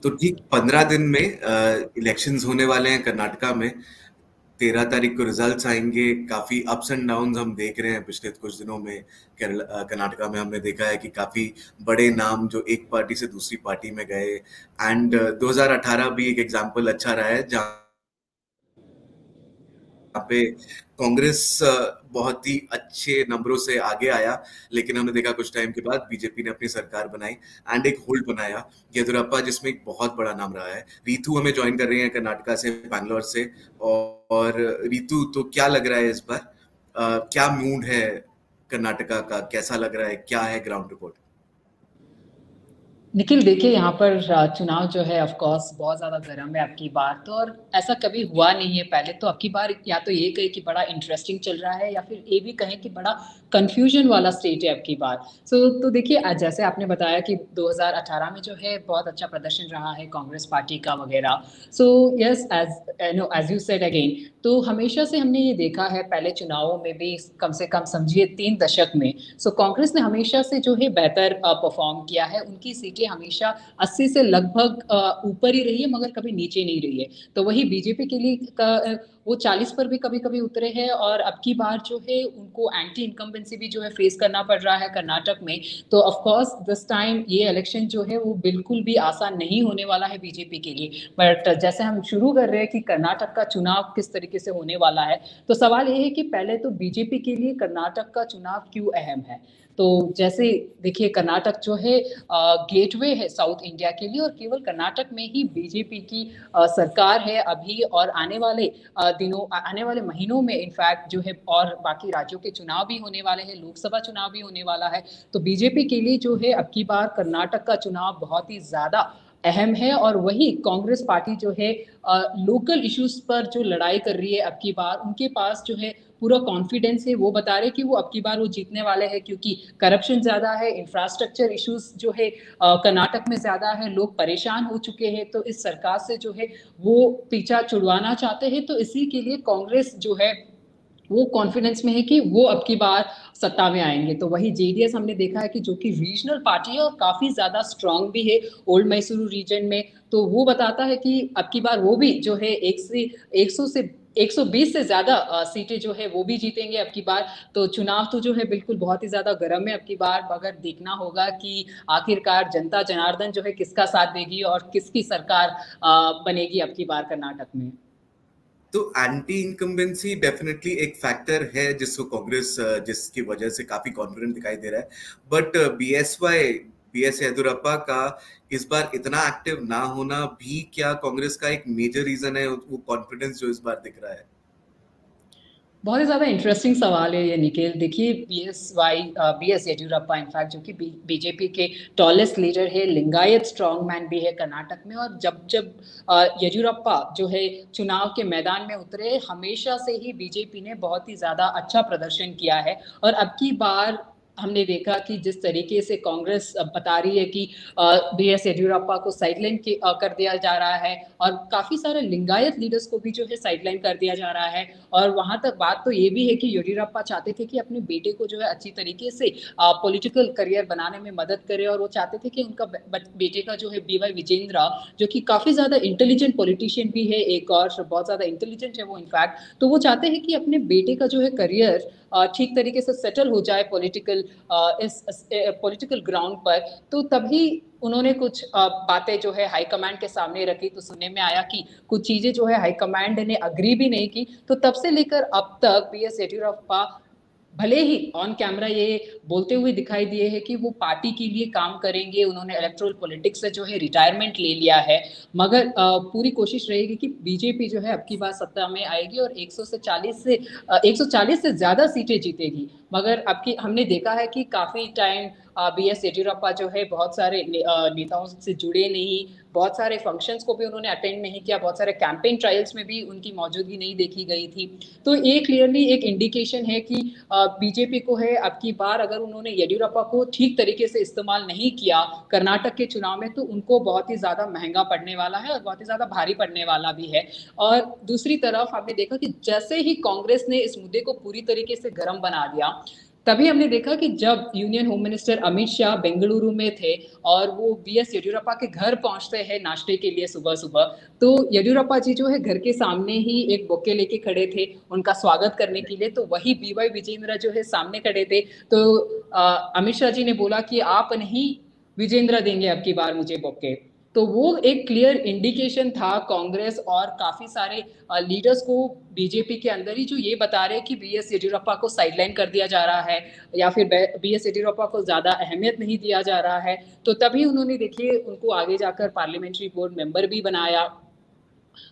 तो ठीक 15 दिन में इलेक्शंस होने वाले हैं कर्नाटका में। 13 तारीख को रिजल्ट्स आएंगे। काफी अप्स एंड डाउन्स हम देख रहे हैं पिछले कुछ दिनों में। कर्नाटका में हमने देखा है कि काफी बड़े नाम जो एक पार्टी से दूसरी पार्टी में गए, एंड 2018 भी एक एग्जाम्पल अच्छा रहा है जहाँ पे कांग्रेस बहुत ही अच्छे नंबरों से आगे आया, लेकिन हमने देखा कुछ टाइम के बाद बीजेपी ने अपनी सरकार बनाई एंड एक होल्ड बनाया येदियुरप्पा, जिसमें एक बहुत बड़ा नाम रहा है। रितु हमें ज्वाइन कर रही है कर्नाटका से, बैंगलोर से। और रितु, तो क्या लग रहा है इस बार, क्या मूड है कर्नाटका का, कैसा लग रहा है, क्या है ग्राउंड रिपोर्ट? निखिल, देखिए यहाँ पर चुनाव जो है ऑफ कोर्स बहुत ज़्यादा गर्म है अब की बार तो, और ऐसा कभी हुआ नहीं है पहले तो। अब की बार या तो ये कहे कि बड़ा इंटरेस्टिंग चल रहा है, या फिर ये भी कहें कि बड़ा कंफ्यूजन वाला स्टेज है अब की बार। तो देखिए, जैसे आपने बताया कि 2018 में जो है बहुत अच्छा प्रदर्शन रहा है कांग्रेस पार्टी का वगैरह। So yes, as you said again, तो हमेशा से हमने ये देखा है पहले चुनावों में भी, कम से कम समझिए 3 दशक में। सो कांग्रेस ने हमेशा से जो है बेहतर परफॉर्म किया है। उनकी सीटें हमेशा 80 से लगभग ऊपर ही रही है, मगर कभी नीचे नहीं रही है। तो वही बीजेपी के लिए वो 40 पर भी कभी कभी उतरे हैं, और अब की बार जो है उनको एंटी इनकम्बेंसी भी जो है फेस करना पड़ रहा है कर्नाटक में। तो ऑफ कोर्स दिस टाइम ये इलेक्शन जो है वो बिल्कुल भी आसान नहीं होने वाला है बीजेपी के लिए। बट जैसे हम शुरू कर रहे हैं कि कर्नाटक का चुनाव किस तरीके से होने वाला है, तो सवाल ये है कि पहले तो बीजेपी के लिए कर्नाटक का चुनाव क्यों अहम है। तो जैसे देखिए, कर्नाटक जो है गेटवे है साउथ इंडिया के लिए, और केवल कर्नाटक में ही बीजेपी की सरकार है अभी, और आने वाले दिनों, आने वाले महीनों में इनफैक्ट जो है, और बाकी राज्यों के चुनाव भी होने वाले हैं, लोकसभा चुनाव भी होने वाला है। तो बीजेपी के लिए जो है अब की बार कर्नाटक का चुनाव बहुत ही ज्यादा अहम है। और वही कांग्रेस पार्टी जो है लोकल इश्यूज पर जो लड़ाई कर रही है अब की बार, उनके पास जो है पूरा कॉन्फिडेंस है। वो बता रहे कि वो अब की बार वो जीतने वाले हैं, क्योंकि करप्शन ज्यादा है, इंफ्रास्ट्रक्चर इश्यूज जो है कर्नाटक में ज्यादा है, लोग परेशान हो चुके हैं। तो इस सरकार से जो है वो पीछा छुड़वाना चाहते हैं। तो इसी के लिए कांग्रेस जो है वो कॉन्फिडेंस में है कि वो अब की बार सत्ता में आएंगे। तो वही जेडीएस हमने देखा है कि जो कि रीजनल पार्टी है और काफी ज्यादा स्ट्रांग भी है ओल्ड मैसूरू रीजन में, तो वो बताता है कि अब की बार वो भी जो है 120 से ज्यादा सीटें जो है वो भी जीतेंगे अब की बार। तो चुनाव तो जो है बिल्कुल बहुत ही ज्यादा गर्म है अब की बार, मगर देखना होगा कि आखिरकार जनता जनार्दन जो है किसका साथ देगी और किसकी सरकार बनेगी अब की बार कर्नाटक में। तो एंटी इनकम्बेंसी डेफिनेटली एक फैक्टर है जिसको कांग्रेस, जिसकी वजह से काफी कॉन्फिडेंट दिखाई दे रहा है। बट बी एस येदियुरप्पा का इस बार इतना एक्टिव ना होना भी क्या कांग्रेस का एक मेजर रीजन है, वो कॉन्फिडेंस जो इस बार दिख रहा है? बहुत ही ज्यादा इंटरेस्टिंग सवाल है ये निखिल। देखिए, बी एस येदियुरप्पा इनफैक्ट जो कि बीजेपी के टॉलेस्ट लीडर है, लिंगायत स्ट्रॉन्ग मैन भी है कर्नाटक में। और जब जब येदियुरप्पा जो है चुनाव के मैदान में उतरे, हमेशा से ही बीजेपी ने बहुत ही ज्यादा अच्छा प्रदर्शन किया है। और अब की बार हमने देखा कि जिस तरीके से कांग्रेस बता रही है कि बी एस येदियुरप्पा को साइडलाइन कर दिया जा रहा है, और काफी सारे लिंगायत लीडर्स को भी जो है साइडलाइन कर दिया जा रहा है। और वहां तक बात तो ये भी है कि येदियुरप्पा चाहते थे कि अपने बेटे को जो है अच्छी तरीके से पॉलिटिकल करियर बनाने में मदद करे, और वो चाहते थे कि उनका बेटे का जो है BY विजेंद्र, जो कि काफी ज्यादा इंटेलिजेंट पॉलिटिशियन भी है, एक और बहुत ज्यादा इंटेलिजेंट है वो इनफैक्ट, तो वो चाहते हैं कि अपने बेटे का जो है करियर ठीक तरीके से सेटल हो जाए इस पॉलिटिकल ग्राउंड पर। तो तभी उन्होंने कुछ बातें जो है हाईकमांड के सामने रखी। तो सुनने में आया कि कुछ चीजें जो है हाईकमांड ने अग्री भी नहीं की। तो तब से लेकर अब तक बी एस येदियुरप्पा भले ही ऑन कैमरा ये बोलते हुए दिखाई दिए हैं कि वो पार्टी के लिए काम करेंगे, उन्होंने इलेक्टोरल पॉलिटिक्स से जो है रिटायरमेंट ले लिया है, मगर पूरी कोशिश रहेगी कि बीजेपी जो है अब की बार सत्ता में आएगी और 140 से ज्यादा सीटें जीतेगी। मगर अब की हमने देखा है कि काफी टाइम बी एस येदियुरप्पा जो है बहुत सारे नेताओं से जुड़े नहीं, बहुत सारे फंक्शंस को भी उन्होंने अटेंड नहीं किया, बहुत सारे कैंपेन ट्रायल्स में भी उनकी मौजूदगी नहीं देखी गई थी। तो ये क्लियरली एक इंडिकेशन है कि बीजेपी को है अब की बार अगर उन्होंने येदियुरप्पा को ठीक तरीके से इस्तेमाल नहीं किया कर्नाटक के चुनाव में, तो उनको बहुत ही ज्यादा महंगा पड़ने वाला है और बहुत ही ज्यादा भारी पड़ने वाला भी है। और दूसरी तरफ हमने देखा कि जैसे ही कांग्रेस ने इस मुद्दे को पूरी तरीके से गर्म बना दिया, तभी हमने देखा कि जब union home minister Amit Shah Bengaluru में थे और वो बीएस येडियुरप्पा के घर पहुंचते हैं नाश्ते के लिए सुबह सुबह, तो येडियुरप्पा जी जो है घर के सामने ही एक बुके लेके खड़े थे उनका स्वागत करने के लिए। तो वही बीवाई विजेंद्र जो है सामने खड़े थे। तो अमित शाह जी ने बोला कि आप नहीं विजेंद्र देंगे अब की बार मुझे बुके। तो वो एक क्लियर इंडिकेशन था कांग्रेस और काफी सारे लीडर्स को बीजेपी के अंदर ही, जो ये बता रहे हैं कि बीएस येडियुरप्पा को साइडलाइन कर दिया जा रहा है या फिर बीएस येडियुरप्पा को ज्यादा अहमियत नहीं दिया जा रहा है। तो तभी उन्होंने देखिए उनको आगे जाकर पार्लियामेंट्री बोर्ड मेंबर भी बनाया।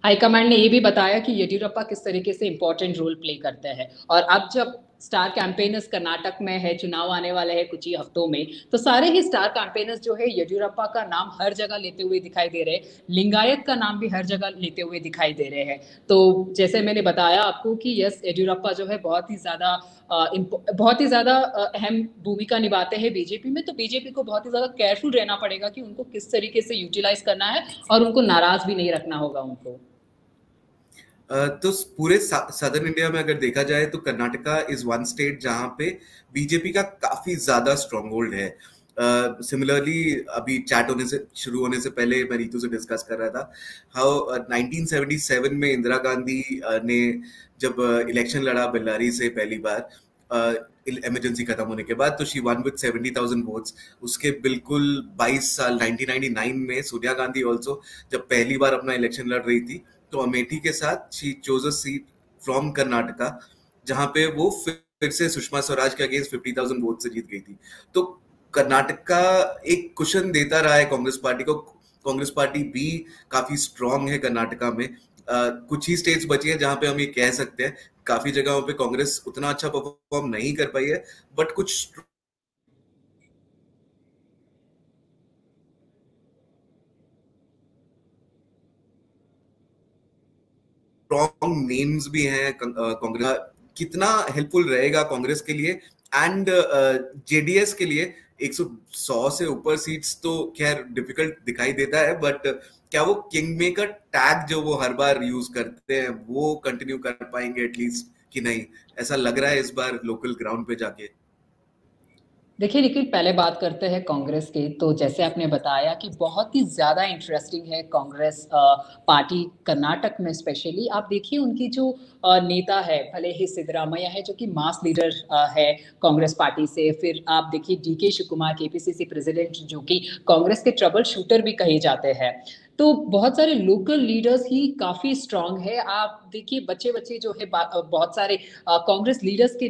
हाईकमांड ने ये भी बताया कि येडियुरप्पा किस तरीके से इंपॉर्टेंट रोल प्ले करते हैं। और अब जब स्टार कैंपेनर्स कर्नाटक में है, चुनाव आने वाले हैं कुछ ही हफ्तों में, तो सारे ही स्टार कैंपेनर्स जो है येडियुरप्पा का नाम हर जगह लेते हुए दिखाई दे रहे हैं, लिंगायत का नाम भी हर जगह लेते हुए दिखाई दे रहे हैं। तो जैसे मैंने बताया आपको कि यस, येडियुरप्पा जो है बहुत ही ज्यादा अहम भूमिका निभाते हैं बीजेपी में। तो बीजेपी को बहुत ही ज्यादा केयरफुल रहना पड़ेगा कि उनको किस तरीके से यूटिलाइज करना है और उनको नाराज भी नहीं रखना होगा उनको। तो पूरे सदर्न इंडिया में अगर देखा जाए तो कर्नाटका इज वन स्टेट जहां पे बीजेपी का काफी ज्यादा स्ट्रॉन्ग होल्ड है। सिमिलरली अभी चैट होने से शुरू होने से पहले मैं रीतू से डिस्कस कर रहा था हाउ 1977 में इंदिरा गांधी ने जब इलेक्शन लड़ा बेल्लारी से पहली बार इमरजेंसी खत्म होने के बाद, तो शी वन विद 70,000 वोट्स। उसके बिल्कुल 22 साल 1999 में सोनिया गांधी ऑल्सो जब पहली बार अपना इलेक्शन लड़ रही थी, तो अमेठी के साथ she chose a seat from Karnataka, जहां पे वो फिर से सुषमा स्वराज के अगेंस्ट 50,000 वोट से जीत गई थी। तो कर्नाटका एक कुशन देता रहा है कांग्रेस पार्टी को। कांग्रेस पार्टी भी काफी स्ट्रांग है कर्नाटका में। कुछ ही स्टेट्स बची हैं जहां पे हम ये कह सकते हैं, काफी जगहों पे कांग्रेस उतना अच्छा परफॉर्म नहीं कर पाई है, बट कुछ स्ट्रॉन्ग नेम्स भी हैं कांग्रेस। कितना हेल्पफुल रहेगा कांग्रेस के लिए एंड जेडीएस के लिए? 100 से ऊपर सीट्स तो खैर डिफिकल्ट दिखाई देता है, बट क्या वो किंग मेकर टैग जो वो हर बार यूज करते हैं वो कंटिन्यू कर पाएंगे एटलीस्ट कि नहीं? ऐसा लग रहा है इस बार लोकल ग्राउंड पे जाके। देखिए, लेकिन पहले बात करते हैं कांग्रेस की। तो जैसे आपने बताया कि बहुत ही ज़्यादा इंटरेस्टिंग है कांग्रेस पार्टी कर्नाटक में स्पेशली। आप देखिए उनकी जो नेता है, भले ही सिद्धरामैया है जो कि मास लीडर है कांग्रेस पार्टी से। फिर आप देखिए डीके शिवकुमार केपीसीसी प्रेसिडेंट जो कि कांग्रेस के ट्रबल शूटर भी कहे जाते हैं। तो बहुत सारे लोकल लीडर्स ही काफी स्ट्रांग है। आप देखिए बच्चे बच्चे जो है बहुत सारे कांग्रेस लीडर्स के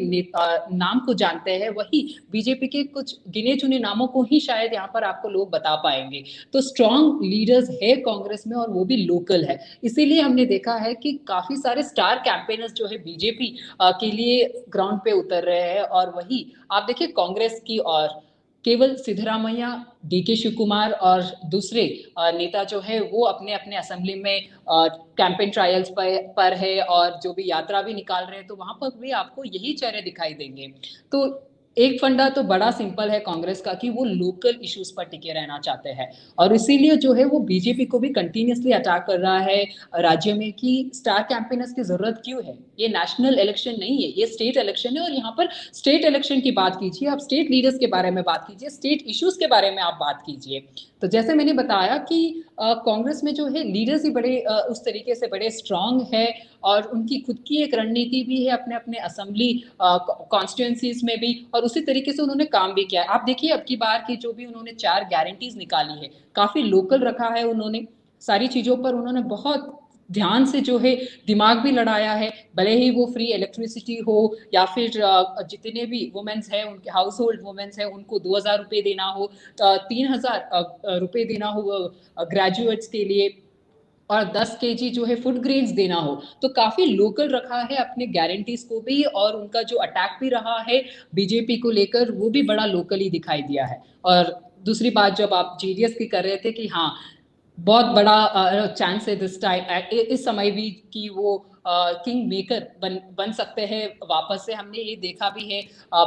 नाम को जानते हैं, वही बीजेपी के कुछ गिने चुने नामों को ही शायद यहाँ पर आपको लोग बता पाएंगे। तो स्ट्रांग लीडर्स है कांग्रेस में और वो भी लोकल है। इसीलिए हमने देखा है कि काफी सारे स्टार कैंपेनर्स जो है बीजेपी के लिए ग्राउंड पे उतर रहे हैं। और वही आप देखिए कांग्रेस की और केवल सिद्धरामैया, डीके शिवकुमार और दूसरे नेता जो है वो अपने अपने असेंबली में कैंपेन ट्रायल्स पर है और जो भी यात्रा भी निकाल रहे हैं, तो वहां पर भी आपको यही चेहरे दिखाई देंगे। तो एक फंडा तो बड़ा सिंपल है कांग्रेस का कि वो लोकल इश्यूज पर टिके रहना चाहते हैं। और इसीलिए जो है वो बीजेपी को भी कंटिन्यूसली अटैक कर रहा है राज्य में कि स्टार कैंपेनर्स की जरूरत क्यों है। ये नेशनल इलेक्शन नहीं है, ये स्टेट इलेक्शन है। और यहाँ पर स्टेट इलेक्शन की बात कीजिए, आप स्टेट लीडर्स के बारे में बात कीजिए, स्टेट इश्यूज के बारे में आप बात कीजिए। तो जैसे मैंने बताया कि कांग्रेस में जो है लीडर्स ही बड़े उस तरीके से बड़े स्ट्रांग है और उनकी खुद की एक रणनीति भी है अपने अपने असेंबली कॉन्स्टिट्यूंसीज में भी, और उसी तरीके से उन्होंने काम भी किया है। आप देखिए अब की बार की जो भी उन्होंने 4 गारंटीज निकाली है, काफी लोकल रखा है उन्होंने। सारी चीजों पर उन्होंने बहुत ध्यान से जो है दिमाग भी लड़ाया है। भले ही वो फ्री इलेक्ट्रिसिटी हो या फिर जितने भी वुमेन्स हैं, उनके हाउस होल्ड वुमेन्स हैं, उनको 2,000 रुपये देना हो, 3,000 रुपये देना हो ग्रेजुएट्स के लिए, और 10 केजी जो है फूड ग्रेन्स देना हो। तो काफी लोकल रखा है अपने गारंटीज को भी, और उनका जो अटैक भी रहा है बीजेपी को लेकर वो भी बड़ा लोकली दिखाई दिया है। और दूसरी बात जब आप जेडीएस की कर रहे थे कि हाँ बहुत बड़ा चांस है दिस टाइम, इस समय भी कि वो किंग मेकर बन सकते हैं वापस से। हमने ये देखा भी है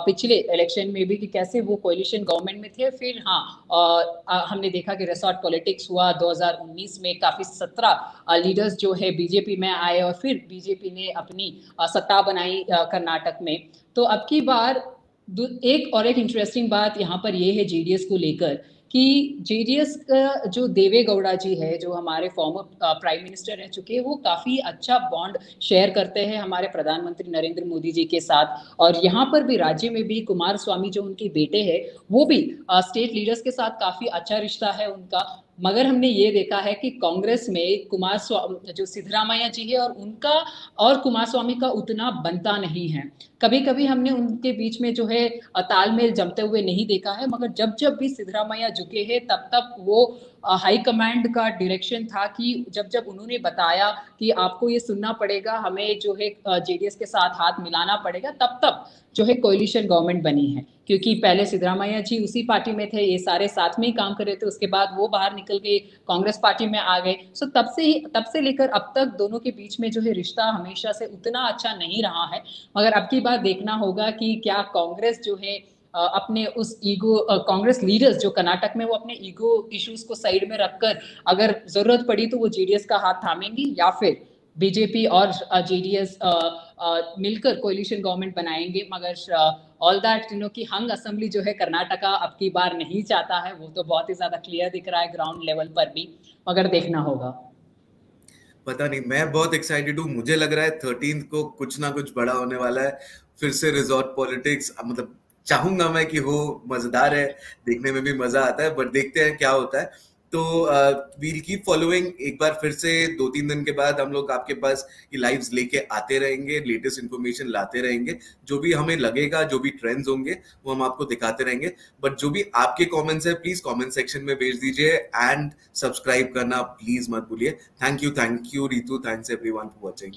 पिछले इलेक्शन में भी कि कैसे वो कोalition गवर्नमेंट में थे। फिर हाँ हमने देखा कि रिसॉर्ट पॉलिटिक्स हुआ 2019 में, काफी 17 लीडर्स जो है बीजेपी में आए और फिर बीजेपी ने अपनी सत्ता बनाई कर्नाटक में। तो अब की बार एक इंटरेस्टिंग बात यहाँ पर ये है जेडीएस को लेकर कि जेडीएस का जो देवे गौड़ा जी है, जो हमारे फॉर्मर प्राइम मिनिस्टर रह चुके हैं, वो काफी अच्छा बॉन्ड शेयर करते हैं हमारे प्रधानमंत्री नरेंद्र मोदी जी के साथ। और यहाँ पर भी राज्य में भी कुमार स्वामी जो उनके बेटे हैं, वो भी स्टेट लीडर्स के साथ काफी अच्छा रिश्ता है उनका। मगर हमने ये देखा है कि कांग्रेस में कुमार स्वामी जो सिद्धरामैया जी है और उनका और कुमार स्वामी का उतना बनता नहीं है। कभी कभी हमने उनके बीच में जो है तालमेल जमते हुए नहीं देखा है, मगर जब जब भी सिद्धरामैया झुके हैं तब तब वो हाई कमांड का डायरेक्शन था कि जब जब उन्होंने बताया कि आपको ये सुनना पड़ेगा, हमें जो है जेडीएस के साथ हाथ मिलाना पड़ेगा, तब तब जो है कोalition गवर्नमेंट बनी है। क्योंकि पहले सिद्धरामैया जी उसी पार्टी में थे, ये सारे साथ में ही काम कर रहे थे, उसके बाद वो बाहर निकल गए, कांग्रेस पार्टी में आ गए। सो तब से लेकर अब तक दोनों के बीच में जो है रिश्ता हमेशा से उतना अच्छा नहीं रहा है। मगर अब की बार देखना होगा कि क्या कांग्रेस जो है अपने उस ईगो, कांग्रेस लीडर्स जो कर्नाटक में, वो अपने ईगो इश्यूज को साइड में रखकर अगर जरूरत पड़ी तो वो जेडीएस का हाथ थामेंगी, या फिर बीजेपी और जेडीएस मिलकर कोalition गवर्नमेंट बनाएंगे। मगर ऑल दैट कि हंग असेंबली जो है कर्नाटका अब की बार नहीं चाहता है, वो तो बहुत ही ज्यादा क्लियर दिख रहा है ग्राउंड लेवल पर भी, मगर देखना होगा। पता नहीं, मैं बहुत एक्साइटेड हूँ। मुझे लग रहा है 13 को कुछ ना कुछ बड़ा होने वाला है। फिर से रिजॉर्ट पॉलिटिक्स, मतलब चाहूंगा मैं कि हो, मजेदार है, देखने में भी मजा आता है, बट देखते हैं क्या होता है। तो वील कीप फॉलोइंग। एक बार फिर से 2-3 दिन के बाद हम लोग आपके पास ये लाइव्स लेके आते रहेंगे, लेटेस्ट इन्फॉर्मेशन लाते रहेंगे। जो भी हमें लगेगा, जो भी ट्रेंड्स होंगे, वो हम आपको दिखाते रहेंगे। बट जो भी आपके कमेंट्स है, प्लीज कमेंट सेक्शन में भेज दीजिए, एंड सब्सक्राइब करना प्लीज मत भूलिए। Thank you Ritu, thanks everyone for watching.